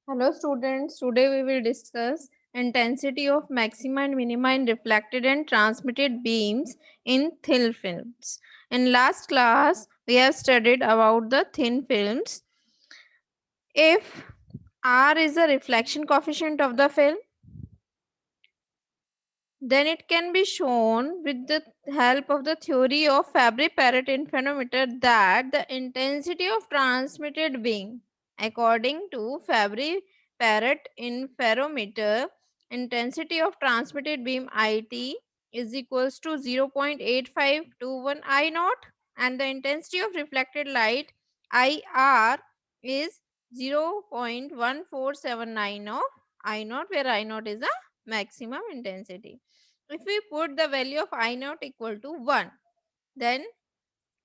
Hello students, today we will discuss intensity of maxima and minima in reflected and transmitted beams in thin films. In last class, we have studied about the thin films. If R is the reflection coefficient of the film, then it can be shown with the help of the theory of Fabry-Perot interferometer that the intensity of transmitted beam, according to Fabry-Perot interferometer, intensity of transmitted beam IT is equals to 0.8521 I naught, and the intensity of reflected light IR is 0.1479 of I naught, where I naught is the maximum intensity. If we put the value of I naught equal to 1, then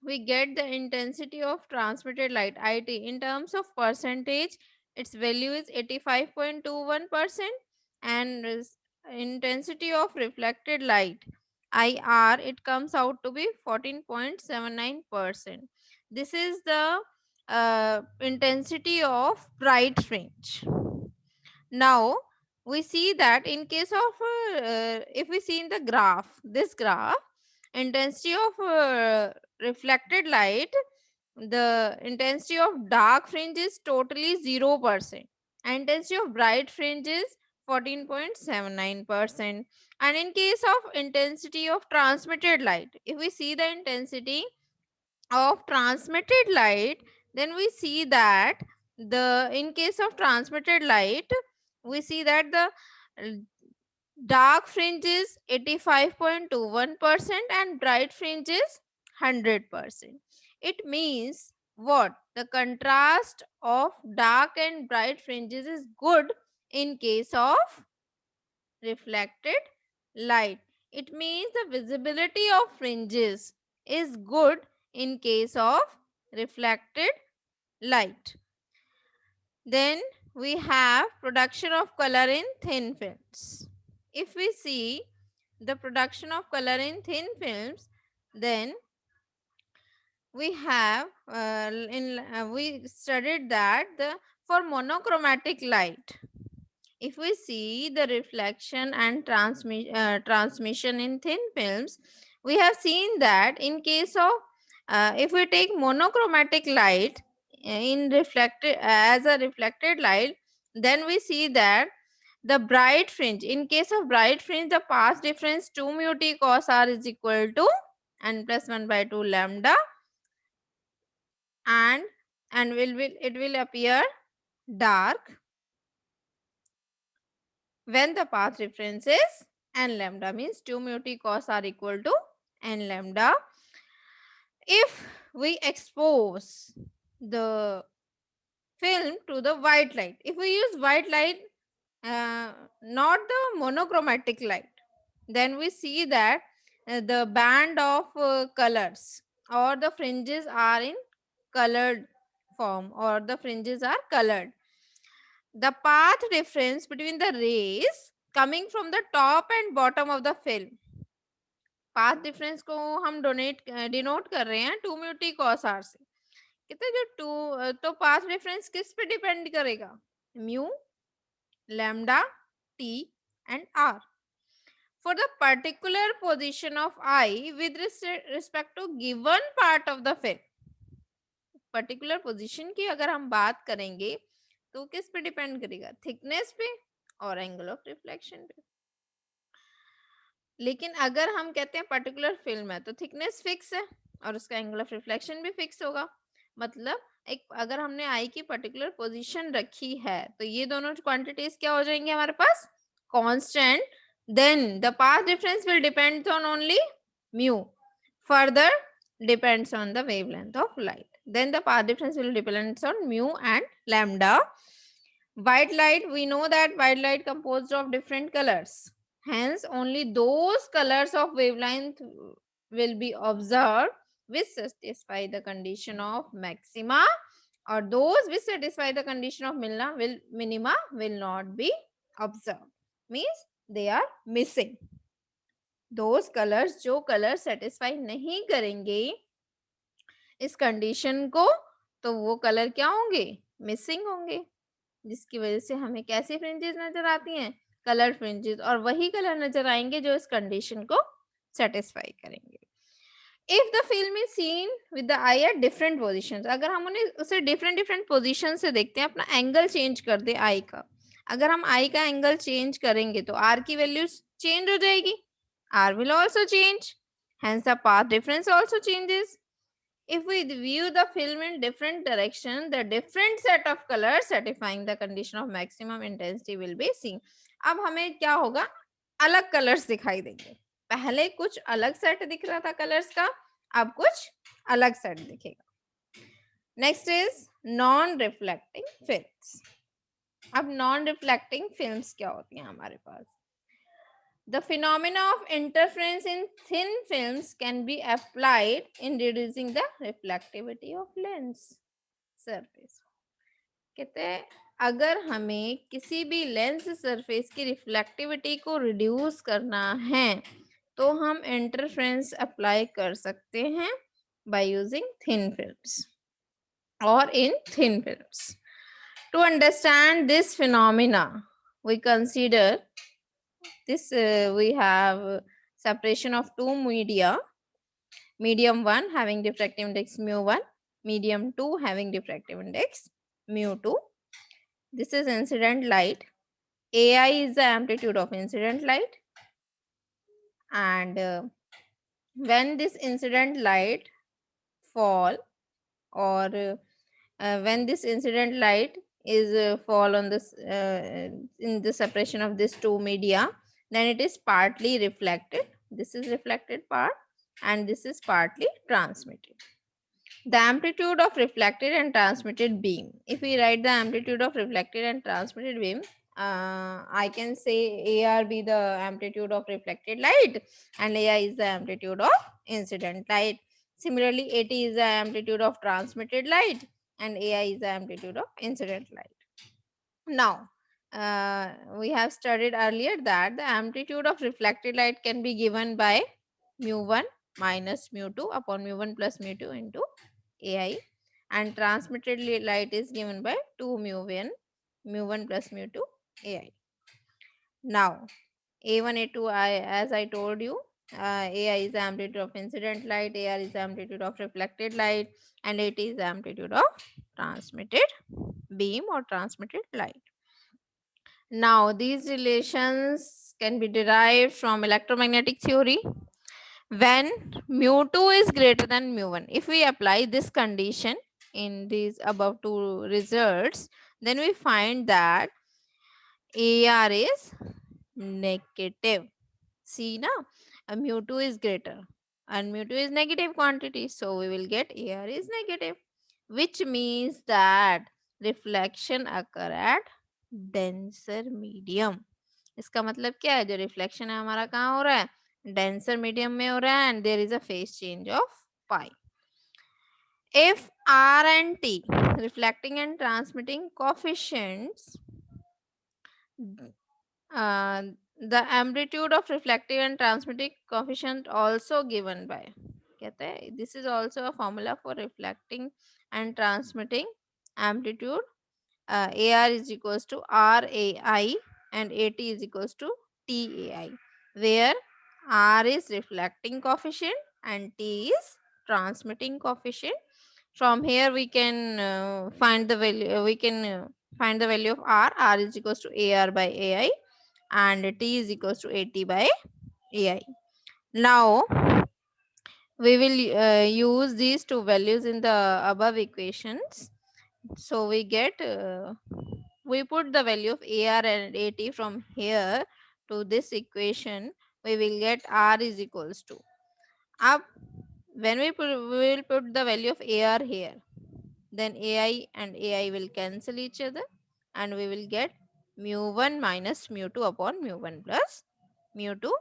we get the intensity of transmitted light IT in terms of percentage. Its value is 85.21%, and intensity of reflected light IR, it comes out to be 14.79%. This is the intensity of bright fringe. Now we see that in case of if we see in the graph, this graph, intensity of reflected light, the intensity of dark fringe is totally 0%, and intensity of bright fringe is 14.79%. And in case of intensity of transmitted light, if we see the intensity of transmitted light, then we see that the in case of transmitted light, we see that the uh, dark fringe is 85.21% and bright fringe is 100%. It means what? The contrast of dark and bright fringes is good in case of reflected light. It means the visibility of fringes is good in case of reflected light. Then we have production of color in thin films. If we see the production of color in thin films, then we have we studied that the for monochromatic light, if we see the reflection and transmission in thin films, we have seen that in case of if we take monochromatic light in reflected as a reflected light, then we see that the bright fringe, in case of bright fringe, the path difference 2 mu t cos r is equal to n plus 1 by 2 lambda, and will it will appear dark when the path difference is n lambda, means 2 mu t cos r equal to n lambda. If we expose the film to the white light, if we use white light, not the monochromatic light, then we see that the band of colors or the fringes are in colored form, or the fringes are colored. The path difference between the rays coming from the top and bottom of the film, path difference को हम donate denote कर रहे हैं 2 mu T cos are से। कितने जो to तो path difference किस पे डिपेंड करेगा? Mu, lambda, T and R for the particular position of I with respect to given part of the film. Particular position की अगर हम बात करेंगे तो किस पे डिपेंड करेगा? थिकनेस पे और एंगल ऑफ रिफ्लेक्शन पे। लेकिन अगर हम कहते हैं पर्टिकुलर फिल्म है तो थिकनेस फिक्स है और उसका एंगल ऑफ रिफ्लेक्शन भी फिक्स होगा। मतलब एक अगर हमने आई की पर्टिकुलर पोजीशन रखी है तो ये दोनों क्वांटिटीज क्या हो जाएंगे हमारे पास? Constant. Then the path difference will depend on only mu. Further depends on the wavelength of light. Then the path difference will depend on mu and lambda. White light, we know that white light composed of different colors. Hence, only those colors of wavelength will be observed which satisfy the condition of maxima, or those which satisfy the condition of minima will not be observed. Means they are missing. Those colors जो colour satisfy नहीं करेंगे इस condition को, तो वो colour क्या होंगे? Missing होंगे. जिसकी वजह से हमें कैसी फ्रिंजेस नजर आती हैं, कलर फ्रिंजेस, और वही कलर नजर आएंगे जो इस कंडीशन को सेटिस्फाई करेंगे। If the film is seen with the I at different position, अगर हम उन्हें उसे डिफरेंट डिफरेंट पोजिशन से देखते हैं, अपना एंगल चेंज कर दे आई का, अगर हम आई का एंगल चेंज करेंगे तो आर की वैल्यू चेंज हो जाएगी, R will also change, hence the path difference also changes. If we view the film in different direction, the different set of colors satisfying the condition of maximum intensity will be seen. अब हमें क्या होगा, अलग colours दिखाई देंगे। पहले कुछ अलग सेट दिख रहा था कलर्स का, अब कुछ अलग सेट दिखेगा। Next is non reflecting films. अब नॉन रिफ्लेक्टिंग फिल्म्स क्या होती हैं हमारे पास? The phenomena of interference in thin films can be applied in reducing the reflectivity of lens surface. कहते हैं अगर हमें किसी भी लेंस सरफेस की रिफ्लेक्टिविटी को रिड्यूस करना है तो हम इंटरफेरेंस अप्लाई कर सकते हैं बाय यूजिंग थिन फिल्म्स और in thin films. To understand this phenomena, we consider this we have separation of two media, medium 1 having diffractive index mu1, medium 2 having diffractive index mu2. This is incident light. Ai is the amplitude of incident light, and when this incident light fall, or when this incident light is fall on this in the separation of this two media, then it is partly reflected. This is reflected part and this is partly transmitted. The amplitude of reflected and transmitted beam. If we write the amplitude of reflected and transmitted beam, I can say AR be the amplitude of reflected light and AI is the amplitude of incident light. Similarly, AT is the amplitude of transmitted light and AI is the amplitude of incident light. Now, we have studied earlier that the amplitude of reflected light can be given by mu1 minus mu2 upon mu1 plus mu2 into AI, and transmitted light is given by 2 mu1 plus mu2 AI. Now, A1, A2, as I told you, AI is the amplitude of incident light, AR is the amplitude of reflected light, and AT is the amplitude of transmitted beam or transmitted light. Now, these relations can be derived from electromagnetic theory. When mu2 is greater than mu1, if we apply this condition in these above two results, then we find that AR is negative. See now, mu2 is greater and mu2 is negative quantity, so we will get AR is negative, which means that reflection occur at denser medium. इसका मतलब क्या है, जो reflection है हमारा कहाँ हो रहा है, डेंसर मीडियम में हो रहा है, and there is a phase change of pi. If R and T, reflecting and transmitting coefficients, uh, the amplitude of reflective and transmitting coefficient also given by, कहते हैं this is also a formula for reflecting and transmitting amplitude. AR is equals to RAI and AT is equals to TAI, where R is reflecting coefficient and T is transmitting coefficient. From here we can find the value. We can find the value of R. R is equals to AR by AI, and T is equals to AT by AI. Now we will use these two values in the above equations. So we get we put the value of AR and AT from here to this equation. We will get R is equals to, up when we will put the value of AR here, then AI and AI will cancel each other and we will get mu1 minus mu2 upon mu1 plus mu2.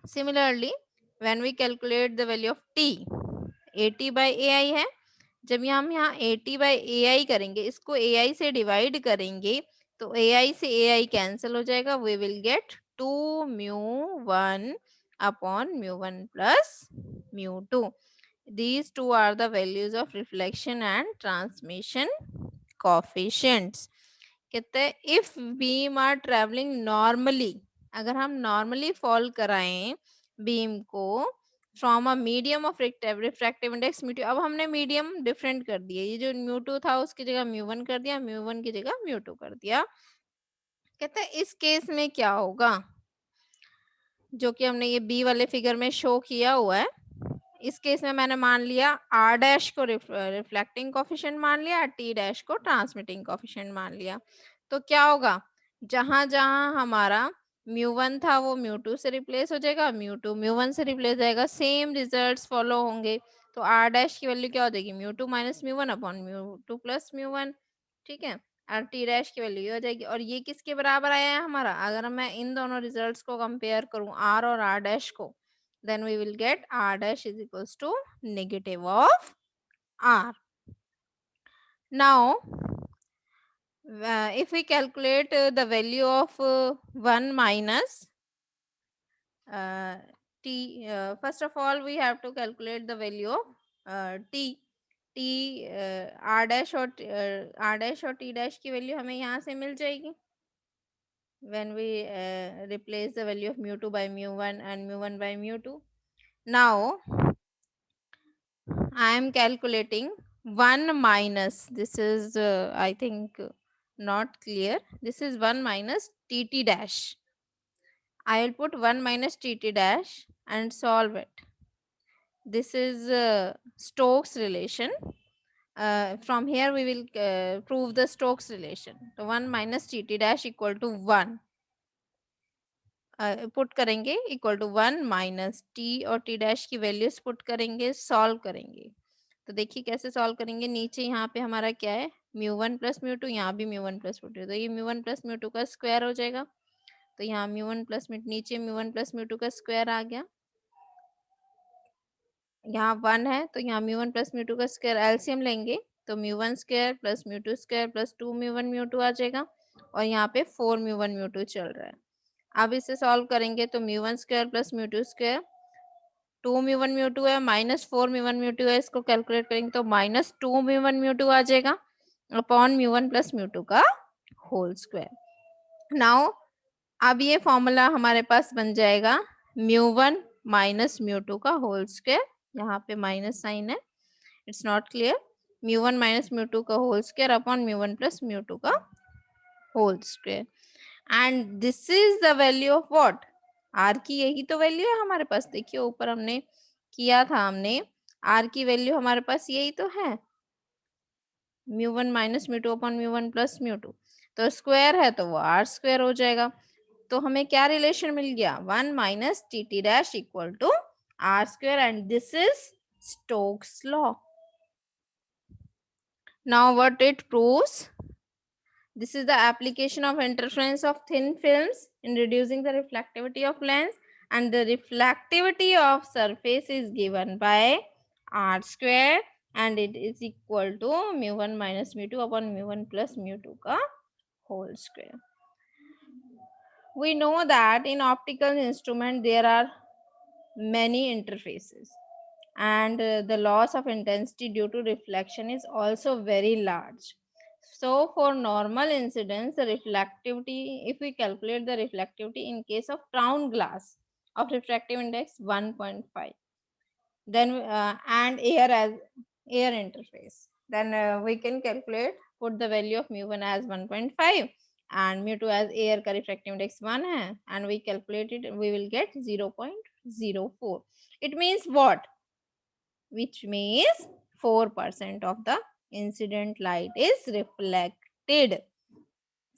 Similarly, when we calculate the value of T, AT by AI है, जब हम यहाँ AT by AI करेंगे, इसको AI से divide करेंगे तो AI से AI कैंसिल हो जाएगा, we will get 2 mu1 upon mu1 plus mu2. These two are the values of reflection and transmission coefficients. कहते हैं if beam are travelling normally, अगर हम नॉर्मली फॉल कराएं बीम को from a medium of refractive index mu two, अब हमने medium different कर दिया, ये जो म्यू टू था उसकी जगह म्यू वन कर दिया, म्यू वन की जगह म्यू टू कर दिया। कहते हैं इस केस में क्या होगा, जो कि हमने ये बी वाले फिगर में शो किया हुआ है, इस केस में मैंने मान लिया आर डैश को रिफ्लेक्टिंग कोफिशिएंट मान लिया, टी डैश को ट्रांसमिटिंग कोफिशिएंट मान लिया। तो क्या होगा, जहां जहां हमारा म्यू वन था वो म्यू टू से रिप्लेस हो जाएगा, म्यू टू म्यू वन से रिप्लेस हो जाएगा, सेम रिजल्ट्स फॉलो होंगे। तो आर डैश की वैल्यू क्या हो जाएगी, mu two minus mu one upon mu two plus mu one, ठीक है। और टी डैश की वैल्यू ये हो जाएगी, और ये किसके बराबर आया है हमारा, अगर मैं इन दोनों रिजल्ट्स को कंपेयर करूं आर और आर डैश को, then we will get r dash is equals to negative of r. Now, if we calculate the value of 1 minus t, first of all we have to calculate the value of t. r dash और t dash की value हमें यहाँ से मिल जाएगी when we replace the value of mu 2 by mu 1 and mu 1 by mu 2. Now I am calculating 1 minus, this is I think not clear, this is 1 minus tt dash. I will put 1 minus tt dash and solve it. This is Stokes relation. From here we will prove the Stokes relation. So 1 minus tt dash equal to 1. Put करेंगे equal to 1 minus T और T dash की values put करेंगे, solve करेंगे। तो देखिए कैसे solve करेंगे, नीचे यहाँ पे हमारा क्या है mu one plus mu to, यहाँ भी mu one plus mu to, तो ये mu one plus mu two का स्क्वायर हो जाएगा। तो यहाँ म्यू वन प्लस म्यू, नीचे mu one plus mu two का स्क्वायर आ गया, यहाँ 1 है तो यहाँ mu one plus mu two का स्क्वायर एलसीएम लेंगे तो mu one square plus mu two square plus 2 mu one mu two आ जाएगा, और यहाँ पे 4 म्यू वन म्यू टू चल रहा है। अब इसे सॉल्व करेंगे तो mu one square plus mu two square, 2 mu one mu two है minus 4 mu one mu two है, इसको कैलकुलेट करेंगे तो minus 2 mu one mu two आ जाएगा upon mu one plus mu two का होल स्क्वायर। नाउ अब ये फॉर्मूला हमारे पास बन जाएगा mu one minus mu two का होल स्क्वायर, यहाँ पे माइनस साइन है, it's not clear, mu one minus mu two का whole square upon mu one plus mu two का whole square. And this is the value of what, R की यही तो value है हमारे पास, देखिए ऊपर हमने किया था, हमने आर की वैल्यू हमारे पास यही तो है, mu one minus mu two upon mu one plus mu to, तो स्क्वायर है तो वो आर स्क्वायर हो जाएगा। तो हमें क्या रिलेशन मिल गया, 1 minus T T dash equal to R square, and this is Stokes law. Now what it proves, this is the application of interference of thin films in reducing the reflectivity of lens, and the reflectivity of surface is given by r square, and it is equal to mu 1 minus mu 2 upon mu 1 plus mu 2 ka whole square. We know that in optical instrument there are many interfaces, and the loss of intensity due to reflection is also very large. So for normal incidence, the reflectivity, if we calculate the reflectivity in case of round glass of refractive index 1.5, then and air as air interface, then we can calculate, put the value of mu 1 as 1.5 and mu 2 as air का refractive index 1 है, and we calculate it, we will get 0.04. It means what? Which means 4% of the incident light is reflected.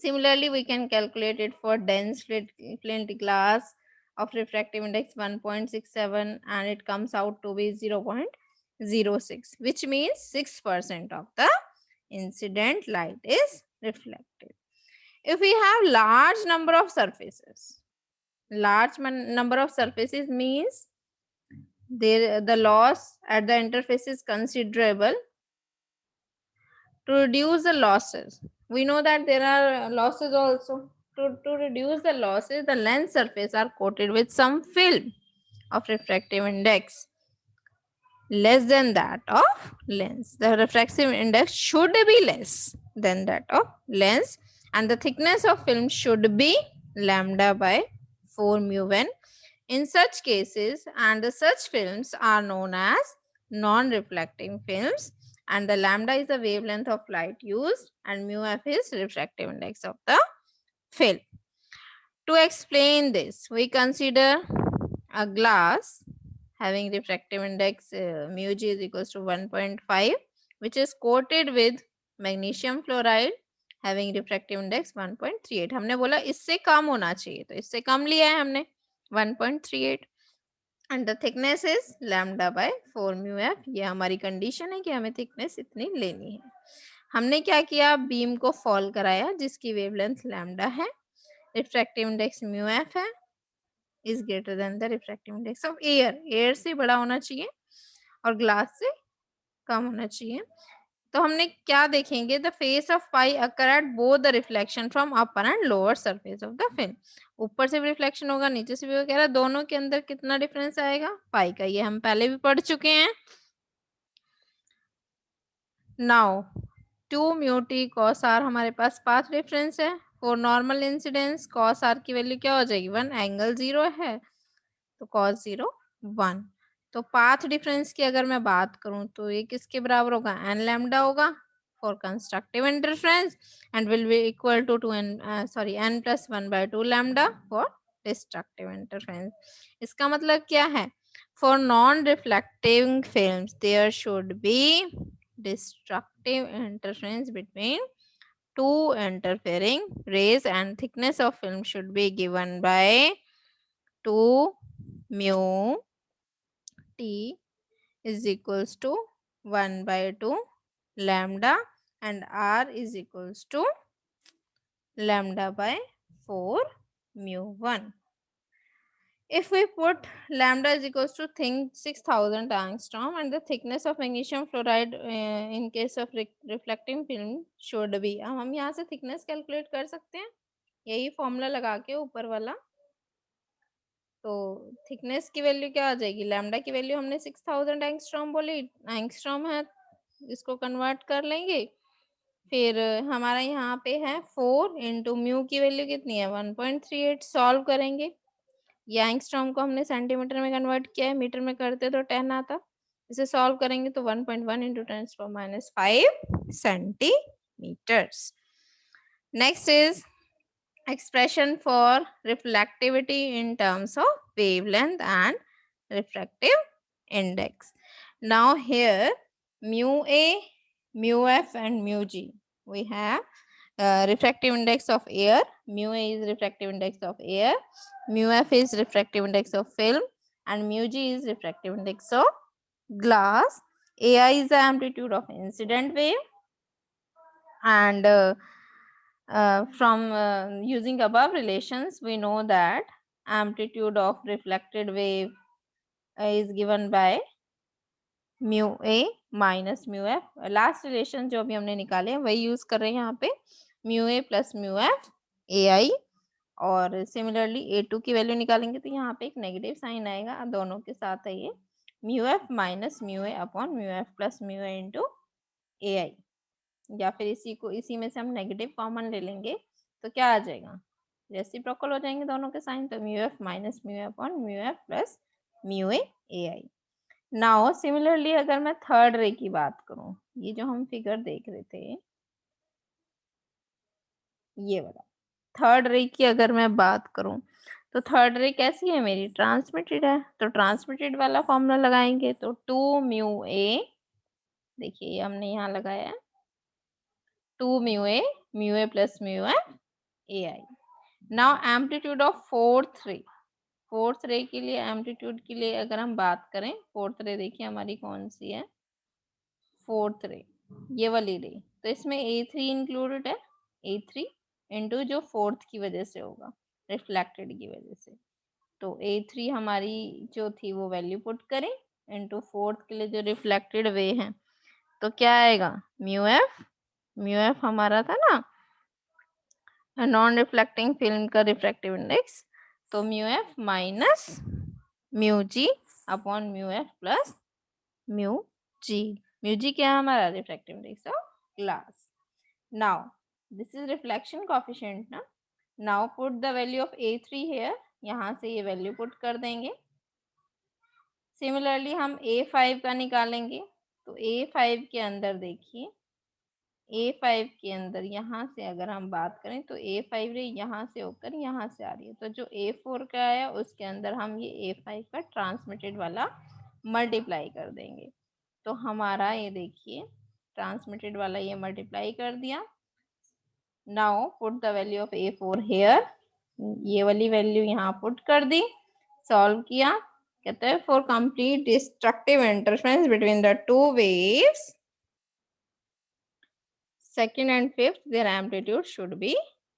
Similarly, we can calculate it for dense flint glass of refractive index 1.67, and it comes out to be 0.06, which means 6% of the incident light is reflected. If we have large number of surfaces, large number of surfaces means the loss at the interface is considerable. To reduce the losses, we know that there are losses also. To reduce the losses, the lens surface are coated with some film of refractive index less than that of lens. The refractive index should be less than that of lens, and the thickness of film should be lambda by 4 mu n in such cases, and the such films are known as non-reflecting films, and the lambda is the wavelength of light used and mu f is refractive index of the film. To explain this, we consider a glass having refractive index mu g is equals to 1.5, which is coated with magnesium fluoride having refractive index 1.38. हमने बोला इससे कम होना चाहिए, तो इससे कम लिया है हमने 1.38, and the thickness is lambda by 4 mu f. ये हमारी कंडीशन है कि हमें थिकनेस इतनी लेनी है. हमने क्या किया, बीम को फॉल कराया जिसकी वेवलेंथ लैम्डा है, रिफ्रैक्टिव इंडेक्स म्यू एफ है, is greater then the refractive index of air. Air से बड़ा होना चाहिए और ग्लास से कम होना चाहिए. तो हमने क्या देखेंगे, the face of pi occur at both the reflection from upper and lower surface of the film. ऊपर से भी रिफ्लेक्शन होगा, नीचे से भी. वो कह रहा है दोनों के अंदर कितना डिफरेंस आएगा, पाई का. ये हम पहले भी पढ़ चुके हैं. Now 2 mu T cos R हमारे पास पाथ डिफरेंस है. For normal incidence cos R की वैल्यू क्या हो जाएगी, 1. एंगल 0 है तो कॉस 0 1. तो पाथ डिफरेंस की अगर मैं बात करूं तो ये किसके बराबर होगा, एन लैम्डा होगा for constructive interference and will be equal to n plus 1/2 lambda for destructive interference. इसका मतलब क्या है, for non reflecting films there should be destructive interference between two interfering rays and thickness of film should be given by 2 mu t is equals to 1/2 lambda and r is equals to lambda by 4 mu 1. If we put lambda is equals to 6,000 angstrom and the thickness of magnesium fluoride in case of reflecting film should be, अब हम यहाँ से thickness calculate कर सकते हैं यही formula लगा के ऊपर वाला. तो थिकनेस की वैल्यू क्या आ जाएगी, लैम्डा की वैल्यू हमने 6,000 एंगस्ट्रॉम बोली, एंगस्ट्रॉम है इसको कन्वर्ट कर लेंगे. फिर हमारा यहाँ पे है 4 इंटू म्यू की वैल्यू कितनी है 1.38. सॉल्व करेंगे, ये एंगस्ट्रॉम को हमने सेंटीमीटर में कन्वर्ट किया है, मीटर में करते तो 10 आता. इसे सॉल्व करेंगे तो 1.1 into 10⁻⁵ centimetres. Next is expression for reflectivity in terms of wavelength and refractive index. Now here mu A, mu F and mu G. We have refractive index of air. Mu A is refractive index of air. Mu F is refractive index of film. And mu G is refractive index of glass. AI is the amplitude of incident wave. And from using above relations, we know that amplitude of reflected wave is given by mu A minus mu F. Last relation जो अभी हमने निकाले हैं वही use कर रहे हैं यहाँ पे, mu A plus mu F AI. और सिमिलरली A2 की वैल्यू निकालेंगे तो यहाँ पे एक नेगेटिव साइन आएगा, दोनों के साथ है ये mu F minus mu A upon mu F plus mu A into AI. या फिर इसी में से हम नेगेटिव कॉमन ले लेंगे तो क्या आ जाएगा, रेसिप्रोकल हो जाएंगे दोनों के साइन, तो mu F minus mu F upon mu F plus mu A I. Now similarly अगर मैं थर्ड रे की बात करूं, ये जो हम फिगर देख रहे थे ये वाला थर्ड रे की अगर मैं बात करूं तो थर्ड रे कैसी है मेरी, ट्रांसमिटेड है. तो ट्रांसमिटेड वाला फॉर्मूला लगाएंगे तो 2 म्यू ए, देखिए ये हमने यहाँ लगाया है 2 mu a plus mu f ai. Now amplitude of fourth ray के लिए एम्पलीट्यूड के लिए अगर हम बात करें, फोर्थ रे देखिए हमारी कौन सी है, फोर्थ रे ये वाली रे. तो इसमें A3 इंक्लूडेड है, A3 इंटू जो फोर्थ की वजह से होगा रिफ्लेक्टेड की वजह से. तो A3 हमारी जो थी वो वैल्यू पुट करें इंटू फोर्थ के लिए जो रिफ्लेक्टेड वे है, तो क्या आएगा म्यू एफ हमारा था ना नॉन रिफ्लेक्टिंग फिल्म का रिफ्रैक्टिव इंडेक्स, तो mu F minus mu G upon mu F plus mu G. Mu G क्या है हमारा, refractive index of glass. Now this is reflection coefficient ना. Now put the value of A3 here. यहाँ से ये value put कर देंगे. Similarly हम A5 का निकालेंगे. तो A5 के अंदर देखिए, A5 के अंदर यहाँ से अगर हम बात करें तो A5 रे यहाँ से होकर यहाँ से आ रही है. तो जो A4 का आया उसके अंदर हम ये A5 का ट्रांसमिटेड वाला मल्टीप्लाई कर देंगे. तो हमारा ये देखिए ट्रांसमिटेड वाला ये मल्टीप्लाई कर दिया. Now put the value of A4 here. ये वाली वैल्यू यहाँ पुट कर दी. सॉल्व किया. कहते हैं for complete destructive interference between the two waves second and fifth there amplitude should be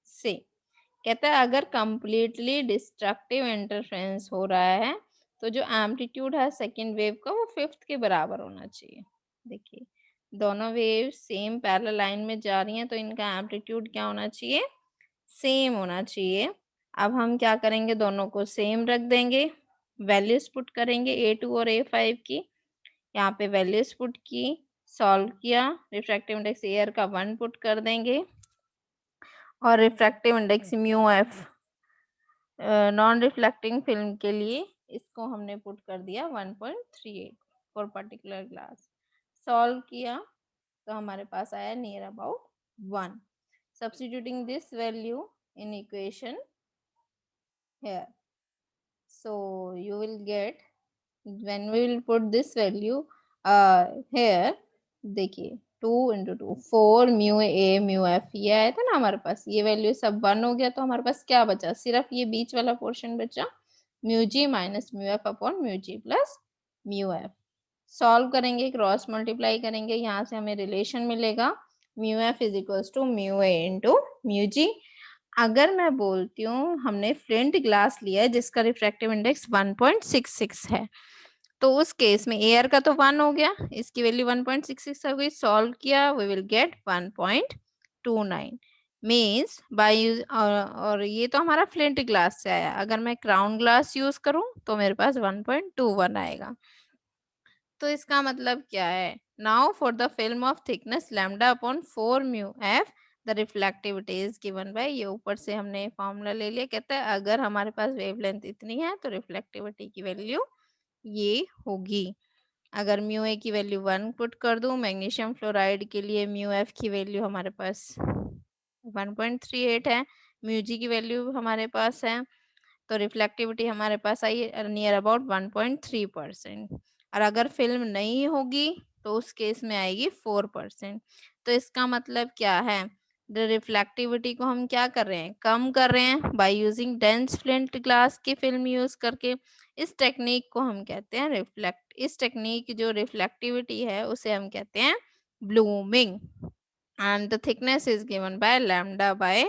same. कहता है अगर कंप्लीटली डिस्ट्रक्टिव इंटरफेरेंस हो रहा है तो जो एम्पलीट्यूड है सेकेंड वेव का वो फिफ्थ के बराबर होना चाहिए. देखिए दोनों वेव सेम पैरेलल लाइन में जा रही हैं तो इनका एम्पलीट्यूड क्या होना चाहिए, सेम होना चाहिए. अब हम क्या करेंगे, दोनों को सेम रख देंगे. वैल्यूज पुट करेंगे A2 और A5 की. यहाँ पे वैल्यूज पुट की, सॉल्व किया. रिफ्रैक्टिव इंडेक्स एयर का 1 पुट कर देंगे और refractive index mu F non reflecting film के लिए इसको हमने पुट कर दिया 1.38 फॉर पर्टिकुलर ग्लास. सॉल्व किया तो हमारे पास आया near about 1. Substituting this value in equation here, so you will get when we will put this value here. देखिए 2 into 2 4 mu A mu F ये आया था ना हमारे पास. ये वैल्यू सब 1 हो गया तो हमारे पास क्या बचा, सिर्फ ये बीच वाला पोर्शन बचा mu G minus mu F upon mu G plus mu F. Solve करेंगे, क्रॉस मल्टीप्लाई करेंगे, यहाँ से हमें रिलेशन मिलेगा mu F is equals to mu A into mu G. अगर मैं बोलती हूँ हमने फ्लिंट ग्लास लिया है जिसका रिफ्रैक्टिव इंडेक्स 1.66 है तो उस केस में एयर का तो 1 हो गया, इसकी वैल्यू 1.66 हो गई. सॉल्व किया we will get 1.29 means by और ये तो हमारा फ्लिंट ग्लास से आया. अगर मैं क्राउन ग्लास यूज करूं तो मेरे पास 1.21 आएगा. तो इसका मतलब क्या है, now for the film of thickness lambda upon 4 mu F the reflectivity is given by, ये ऊपर से हमने फॉर्मूला ले लिया. कहता है अगर हमारे पास वेवलेंथ इतनी है तो रिफ्लेक्टिविटी की वैल्यू ये होगी. अगर म्यू ए की वैल्यू 1 पुट कर दूं, मैग्नीशियम फ्लोराइड के लिए म्यू एफ की वैल्यू हमारे पास 1.38 है, म्यू जी की वैल्यू हमारे पास है, तो रिफ्लेक्टिविटी हमारे पास आई नियर अबाउट 1.3%. और अगर फिल्म नहीं होगी तो उस केस में आएगी 4%. तो इसका मतलब क्या है, द रिफ्लेक्टिविटी को हम क्या कर रहे हैं, कम कर रहे हैं by using dense flint glass की फिल्म यूज करके. इस टेक्निक को हम कहते हैं रिफ्लेक्ट. इस टेक्निक जो रिफ्लेक्टिविटी है उसे हम कहते हैं blooming. and the thickness is given by lambda by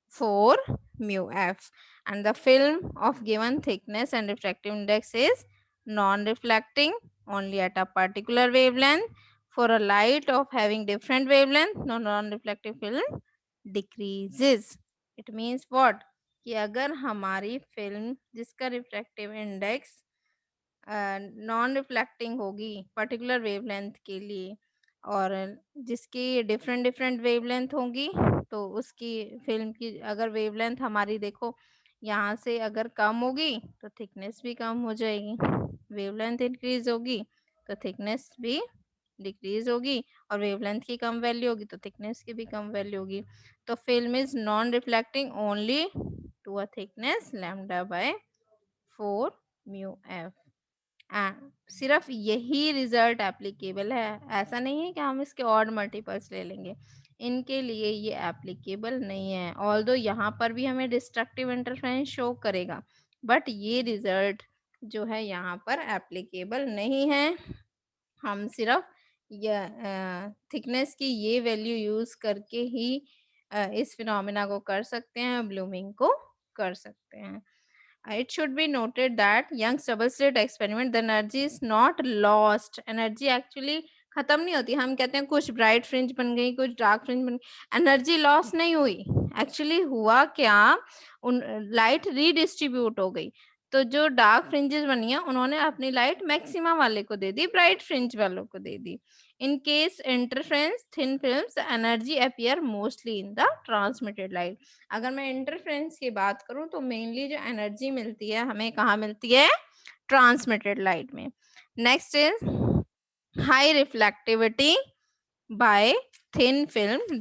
4 mu f, and the film of given thickness and refractive index is non-reflecting only at a particular wavelength. For a light of having different wavelength, no non-reflective film decreases. It means what, कि अगर हमारी film जिसका refractive index non reflecting होगी particular wavelength के लिए और जिसकी different different wavelength होंगी तो उसकी फिल्म की अगर वेवलेंथ हमारी देखो यहाँ से अगर कम होगी तो थिकनेस भी कम हो जाएगी, वेवलेंथ इंक्रीज होगी तो थिकनेस भी डिक्रीज होगी, और वेवलेंथ की कम वैल्यू होगी तो थिकनेस की भी कम वैल्यू होगी. तो film is non reflecting only to a thickness lambda by 4 mu F. सिर्फ यही रिजल्ट एप्लीकेबल है, ऐसा नहीं है कि हम इसके ऑड मल्टीपल्स ले लेंगे, इनके लिए ये एप्लीकेबल नहीं है. ऑल्दो यहाँ पर भी हमें डिस्ट्रक्टिव इंटरफेरेंस शो करेगा बट ये रिजल्ट जो है यहाँ पर एप्लीकेबल नहीं है. हम सिर्फ थिकनेस की ये वैल्यू यूज करके ही इस फिनोमेना को कर सकते हैं, ब्लूमिंग को कर सकते हैं. It should be noted that Young's double slit experiment, the energy is not lost. Energy actually खत्म नहीं होती. हम कहते हैं कुछ ब्राइट फ्रिंज बन गई, कुछ डार्क फ्रिंज बन गई, एनर्जी लॉस नहीं हुई. एक्चुअली हुआ क्या, उन लाइट रीडिस्ट्रीब्यूट हो गई. तो जो डार्क फ्रिंजेस बनी है उन्होंने अपनी लाइट मैक्सिमा वाले को दे दी, ब्राइट फ्रिंज वालों को दे दी. In case interference thin films, the energy appear mostly in the transmitted light. अगर मैं इंटरफेरेंस की बात करूं तो मेनली जो एनर्जी मिलती है हमें कहाँ मिलती है, ट्रांसमिटेड लाइट में. Next is high reflectivity bye thin film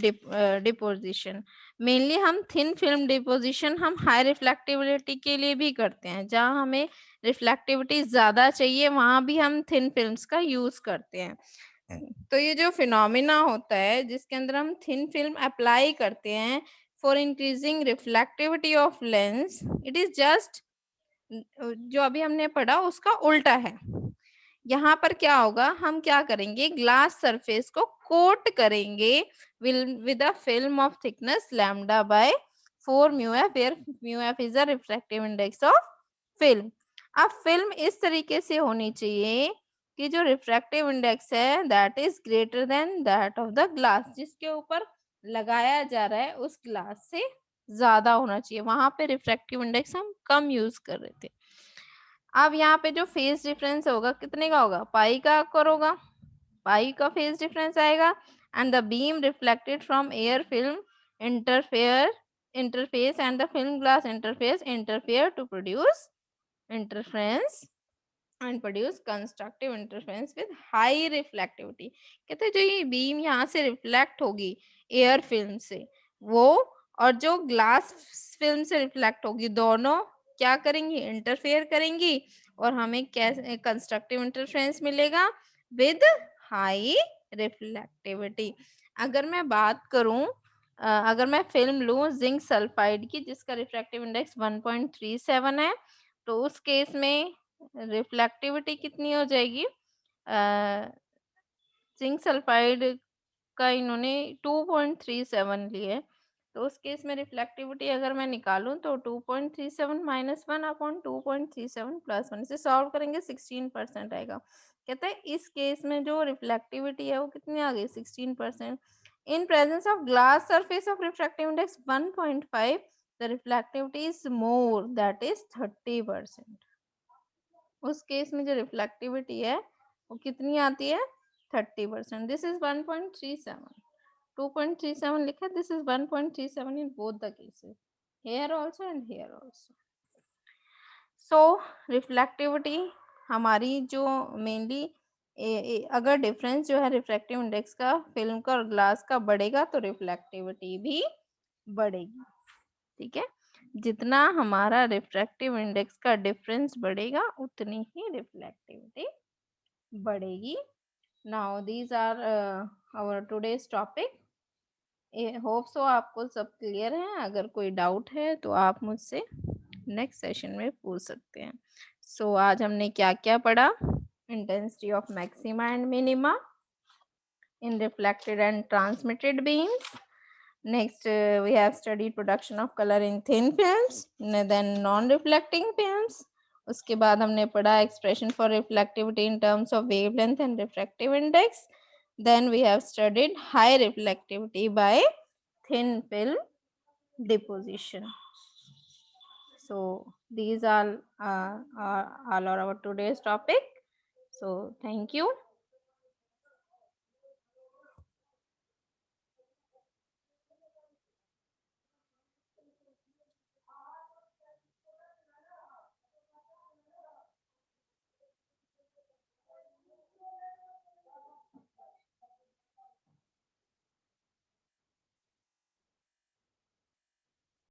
deposition. Mainly हम थिन फिल्म डिपोजिशन हम हाई रिफ्लेक्टिविटी के लिए भी करते हैं. जहाँ हमें रिफ्लेक्टिविटी ज़्यादा चाहिए वहाँ भी हम थिन फिल्म्स का यूज़ करते हैं. तो ये जो फिनोमिना होता है जिसके अंदर हम थिन फिल्म अप्लाई करते हैं for increasing reflectivity of lens, it is just जो अभी हमने पढ़ा उसका उल्टा है. यहाँ पर क्या होगा, हम क्या करेंगे, ग्लास सरफेस को कोट करेंगे with a film of thickness lambda by 4 mu F, where mu F is the refractive index of film. अब फिल्म इस तरीके से होनी चाहिए कि जो रिफ्रैक्टिव इंडेक्स है that is greater than that of the glass, जिसके ऊपर लगाया जा रहा है उस ग्लास से ज्यादा होना चाहिए. वहां पे रिफ्रैक्टिव इंडेक्स हम कम यूज कर रहे थे. अब यहाँ पे जो फेज डिफरेंस होगा कितने का होगा, पाई का होगा, पाई का फेज डिफरेंस आएगा. And the beam reflected from air film interfere interface and the film glass interface interfere to produce interference and produce constructive interference with high reflectivity. कहते हैं जो ये बीम यहाँ से रिफ्लेक्ट होगी एयर फिल्म से, वो और जो ग्लास फिल्म से रिफ्लेक्ट होगी, दोनों क्या करेंगी, इंटरफेयर करेंगी और हमें कैसे कंस्ट्रक्टिव इंटरफेरेंस मिलेगा विद हाई रिफ्लेक्टिविटी. अगर मैं बात करूं अगर मैं फिल्म लूं जिंक सल्फाइड की जिसका रिफ्रैक्टिव इंडेक्स 1.37 है, तो उस केस में रिफ्लेक्टिविटी कितनी हो जाएगी, जिंक सल्फाइड का इन्होंने 2.37 लिए. तो उस केस में रिफ्लेक्टिविटी अगर मैं निकालूं तो 2.37 माइनस 1/2.37 प्लस 1 से सॉल्व करेंगे 16% आएगा. कहते हैं इस केस में जो रिफ्लेक्टिविटी है वो कितनी आ गई, 16%. In presence of glass surface of refractive index 1.5, the reflectivity is more that is 30%. उस केस में जो रिफ्लेक्टिविटी है वो कितनी आती है, 30%. दिस इज 1.37, 2.37 लिखा, this is 1.37 in both the cases, here also and here also. So reflectivity हमारी जो मेनली अगर डिफरेंस जो है रिफ्रैक्टिव इंडेक्स का फिल्म का और ग्लास का बढ़ेगा तो रिफ्लेक्टिविटी भी बढ़ेगी. ठीक है, जितना हमारा रिफ्रैक्टिव इंडेक्स का डिफरेंस बढ़ेगा उतनी ही रिफ्लेक्टिविटी बढ़ेगी. Now these are our today's topic. Hope so आपको सब क्लियर है. अगर कोई डाउट है तो आप मुझसे नेक्स्ट सेशन में पूछ सकते हैं. सो आज हमने क्या क्या पढ़ा, intensity of maxima and minima in reflected and transmitted beams. Next, we have studied production of color in thin films, then non-reflecting films. उसके बाद हमने पढ़ा expression for reflectivity in terms of wavelength and refractive index. Then we have studied high reflectivity by thin film deposition. So these are all our today's topic. So thank you.